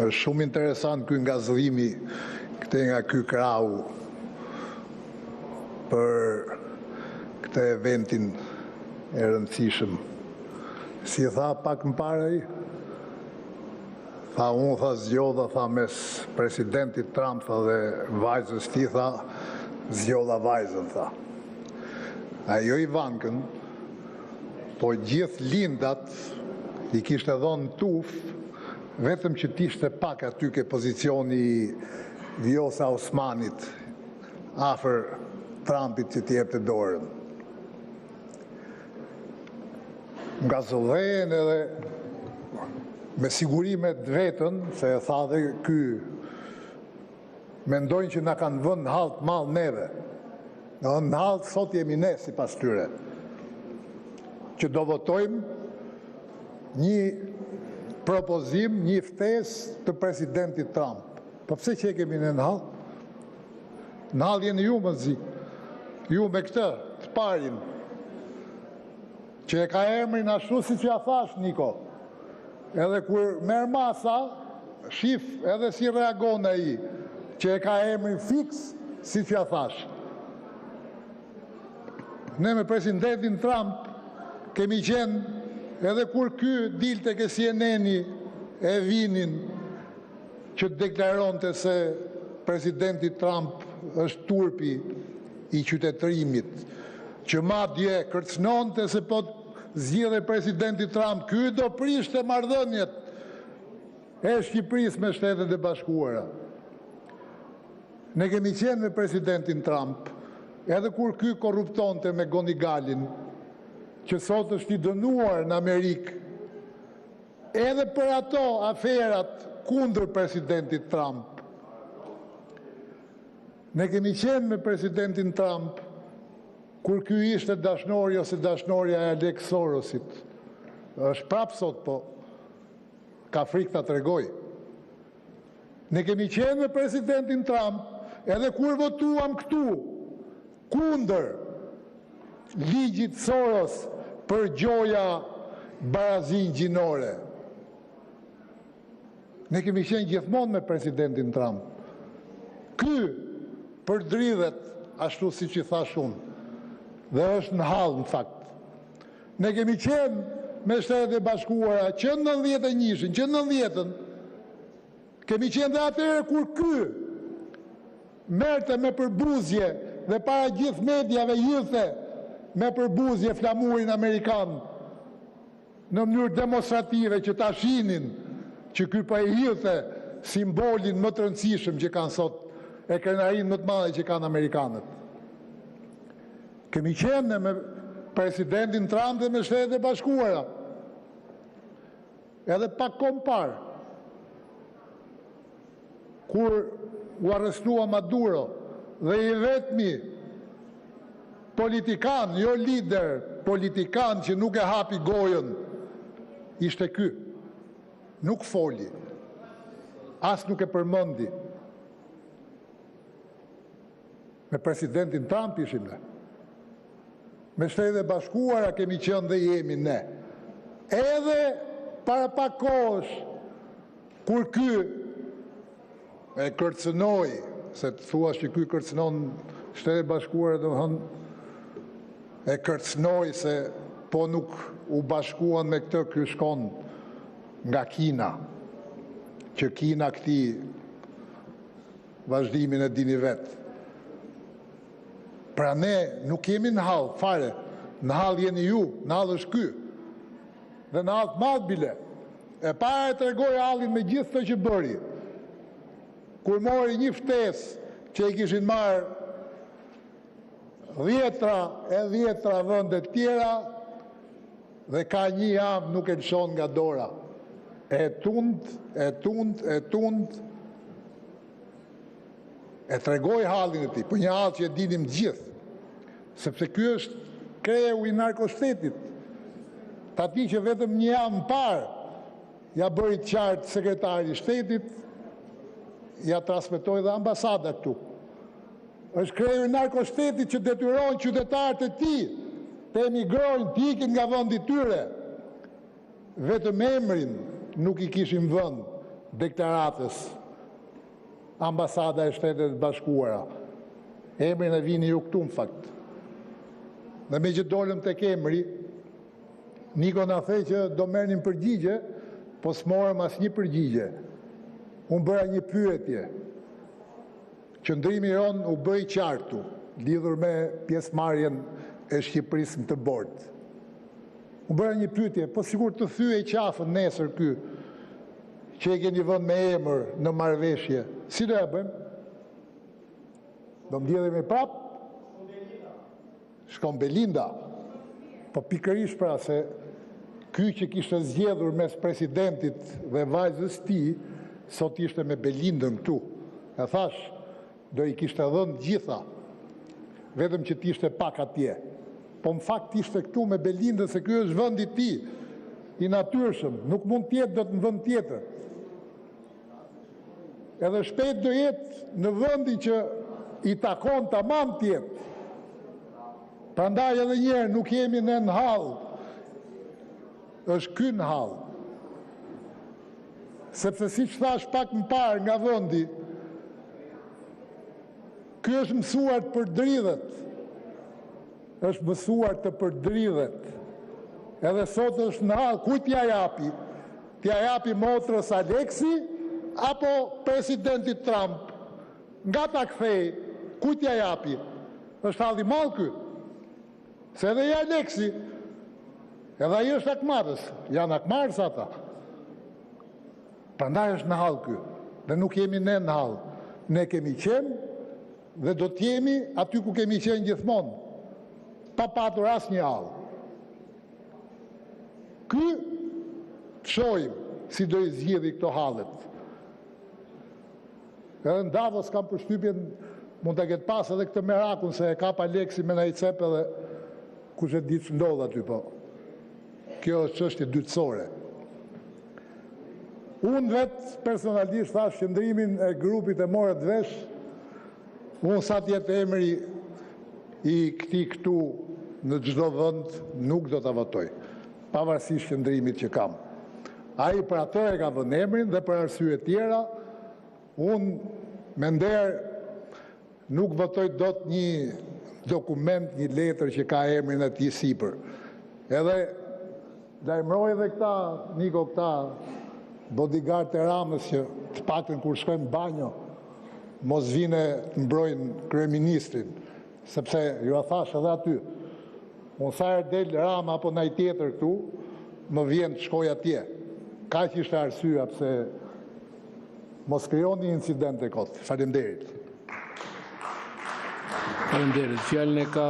Është shumë interesant ky ngazëllimi këte nga ky krau për këtë eventin e rëndësishëm. Si tha pak më parë, tha unë tha zgjodha tha mes presidentit Trump tha dhe vajzës ti tha zgjodha vajzën tha. Ajo Ivankën, po gjithë lindat i kishte dhënë tuf vetëm që t'ishte pak aty ke pozicioni i Vjosa Osmanit afër Trumpit që t'i jepte dorën. Nga zëdhen edhe me sigurimet vetën, se e tha dhe ky, mendojnë që na kanë vënë halt malë neve. Në halt sot jemi ne si pas tyre. Që do votojmë një propozim, një ftesë të presidentit Trump. Po pse që e kemi në hall? Në hall jeni ju më zi. Ju me këtë, të parin, që e ka emrin ashtu si që ja thash, Niko. Edhe kur merr masa, shif edhe si reagon ai, që e ka emrin fix si që ja thash. Ne me presidentin Trump kemi qenë edhe kur ky dilte ke CNN-i e vinin që deklaronte se presidenti Trump është turpi i qytetërimit, që madje kërcënonte se po zgjidhej presidenti Trump, ky do prishte marrëdhëniet e Shqipërisë me Shtetet e Bashkuara. Ne kemi qenë me presidentin Trump, edhe kur ky korruptonte me Gonigalin, që sot është i dënuar në Amerikë, edhe për ato aferat kundër presidentit Trump. Ne kemi qenë me presidentin Trump kur ky ishte dashnori ose dashnoria e Alex Sorosit. Është prapë sot, po ka frikë ta tregoj. Ne kemi qenë me presidentin Trump edhe kur votuam këtu kundër ligjit Soros për gjoja barazin gjinore. Ne kemi qenë gjithmonë me presidentin Trump. Ky përdridhet ashtu si që thash unë, dhe është në hall në fakt. Ne kemi qenë me Shtetet e Bashkuara që në 91-shin, që në 90-ën, kemi qenë dhe atëherë kur ky merrte me përbuzje dhe para gjithë mediave hidhte me përbuzje flamurin Amerikan në mënyrë demonstrative që ta shihnin që ky po e hidhte simbolin më të rëndësishëm që kanë sot, e krenarin më të madhe që kanë Amerikanët. Kemi qenë me presidentin Trump dhe me Shtetet e Bashkuara. Edhe pak kohë parë, kur u arrestua Maduro dhe i vetmi politikan, jo lider, politikan që nuk e hapi gojën, ishte ky. Nuk foli, as nuk e përmendi. Me presidentin Trump ishim ne. Me Shtetet e Bashkuara kemi qenë dhe jemi ne. Edhe para pak kohësh, kur ky e kërcënoi, se të thua që ky kërcënon Shtetet e Bashkuara, do të thonë e kërcënoi se po nuk u bashkuan me këtë, ky shkon nga Kina, që Kina këti vazhdimin e dini vetë. Pra ne nuk jemi në hall fare, në hall jeni ju, në hall është ky. Dhe në hall të madh bile. E para e tregoj hallin me gjithë të që bëri. Kur mori një ftesë që i kishin marrë 10 vende tjera dhe ka një javë nuk e lëshon nga dora. E tund, e tregoj hallin e tij, po një hall që e dinim gjithë, sepse ky është kreu i narkoshtetit. Ta di që vetëm një javë më parë ja bëri të qartë sekretari i shtetit, ja transmetoi dhe ambasada këtu. Është kreu i narkoshtetit që detyron qytetarët e tij të emigrojnë, të ikin nga vendi i tyre. Vetëm emrin nuk i kishin vënë deklaratës Ambasada e Shtetet Bashkuara. Emrin e vini ju këtu në fakt. Dhe me që dolëm të kemri, Niko na thej që do merrnin përgjigje, po s'morëm asnjë përgjigje. Unë bëra një pyetje. Qëndrimi jon u bë i qartu, lidhur me pjesëmarrjen e Shqipërisë në të bord. Unë bëra një pyetje, po sigur të thyej qafën nesër ky, që e keni vënë me emër në marrëveshje. Si do ja bëjmë? Do mbledhemi prap? Shkon Belinda. Po pikërisht pra se ky që kishte zgjedhur mes presidentit dhe vajzës tij, sot ishte me Belindën këtu. E thash, do i kishte dhënë gjitha, vetëm që t'ishte pak atje. Po në fakt ishte këtu me Belindën se ky është vendi i tij, i natyrshëm, nuk mund t'jetë dot në vend tjetër. Edhe shpejt do jetë në vendin që i takon tamam tjetë. Prandaj edhe njerë nuk jemi në hall, është ky në hall. Sepse si që thash pak më parë nga vendi, ky është mësuar të përdridhet. Është mësuar të përdridhet. Edhe sot është në hall, kujt t'ja japi? T'ja japi motrës Aleksi apo presidentit Trump? Nga ta kthej, kujt t'ja japi? Është halli i madh ky. Se edhe i Aleksi, edhe ai është akmarës, janë akmarës ata. Prandaj është në hall ky, dhe nuk jemi ne në hall. Ne kemi qenë dhe do t'jemi aty ku kemi qenë gjithmonë, pa patur asnjë hall. Ky shohim si do i zgjidhë këto hallet. Edhe në Davos kam përshtypjen mund të ketë pas edhe këtë merakun se e kap Aleksi me një cep edhe kush e ditë ndodh aty po. Kjo është çështje dytësore. Unë vetë personalisht thash qëndrimin e grupit e morët vesh, unë sa tjetë emri i këtij këtu në çdo vend nuk do ta votoj, pavarësisht qëndrimit që kam. Ai për atë e ka vënë emrin dhe për arsye tjera, unë me nder nuk votoj dot një dokument, një letër që ka emrin e tij sipër. Edhe lajmëroj edhe këta, Niko, këta bodyguard e Ramës që të paktën kur shkojnë banjo, mos vine të mbrojnë kryeministrin, sepse ju a thash edhe aty, unë sa herë del Rama apo ndaj tjetër këtu, më vjen të shkoj atje. Kaq ishte arsyeja pse mos krijoni incidente kot. Faleminderit. Faleminderit. Fjalën e ka